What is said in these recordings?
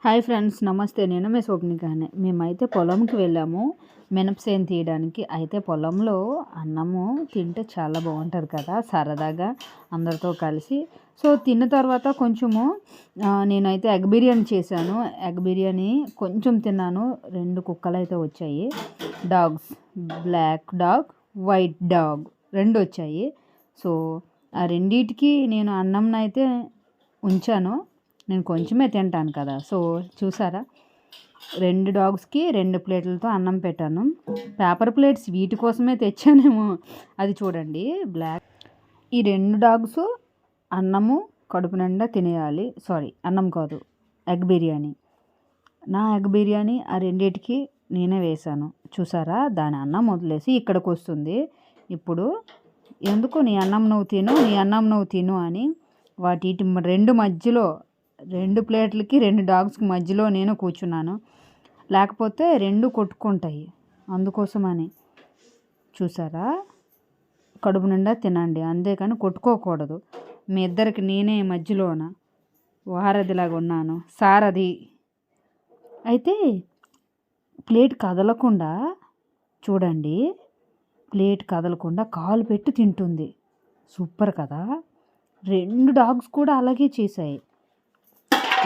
Hi friends, నమస్తే. నేను మీ స్వప్నికానే. మేమైతే పొలంకి వెళ్ళాము మినపసేను తీయడానికి. అయితే పొలంలో అన్నము తింటే చాలా బాగుంటుంది కదా, సరదాగా అందరితో కలిసి. సో తిన్న తర్వాత కొంచెము నేనైతే ఎగ్ బిర్యానీ చేశాను. ఎగ్ బిర్యానీ కొంచెం తిన్నాను. 2 కుక్కలు అయితే వచ్చాయి, dogs. Black dog, white dog 2 వచ్చాయి. సో ఆ రెండిటికి నేను అన్నంనైతే ఉంచాను. నేను కొంచెమే తింటాను కదా. సో చూసారా, 2 డాగ్స్కి 2 ప్లేట్లతో అన్నం పెట్టాను. పేపర్ ప్లేట్స్ వీటి కోసమే తెచ్చానేమో. అది చూడండి, బ్లాక్. ఈ 2 డాగ్స్ అన్నము కడుపు నిండా తినేయాలి. సారీ, అన్నం కాదు, ఎగ్ బిర్యానీ. నా ఎగ్ బిర్యానీ ఆ రెండిటికి నేనే వేశాను. చూసారా, దాని అన్నం వదిలేసి ఇక్కడికి వస్తుంది. ఇప్పుడు ఎందుకు నీ అన్నం నువ్వు తిను, నీ అన్నం నువ్వు తిను అని వాటి 2 మధ్యలో, 2 ప్లేట్లకి 2 డాగ్స్కి మధ్యలో నేను కూర్చున్నాను. లేకపోతే 2 కొట్టుకుంటాయి, అందుకోసమని. చూసారా, కడుపు నిండా తినండి, అంతేకాని కొట్టుకోకూడదు. మీ ఇద్దరికి నేనే మధ్యలోన వారధిలాగా ఉన్నాను, సారథి. అయితే ప్లేట్ కదలకుండా చూడండి, ప్లేట్ కదలకుండా కాలు పెట్టి తింటుంది. సూపర్ కదా. 2 డాగ్స్ కూడా అలాగే చేశాయి.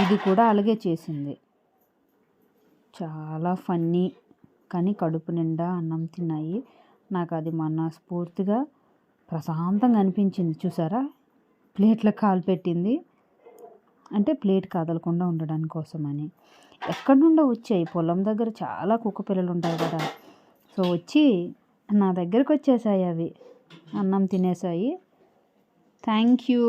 ఇది కూడా అలాగే చేసింది. చాలా ఫన్నీ, కానీ కడుపు నిండా అన్నం తిన్నాయి. నాకు అది మనస్ఫూర్తిగా ప్రశాంతంగా అనిపించింది. చూసారా, ప్లేట్లో కాలు పెట్టింది అంటే ప్లేట్ కదలకుండా ఉండడానికి కోసమని. ఎక్కడి నుండో వచ్చాయి, పొలం దగ్గర చాలా కుక్క పిల్లలు ఉంటాయి కదా. సో వచ్చి నా దగ్గరకు వచ్చేసాయి, అవి అన్నం తినేసాయి. Thank you.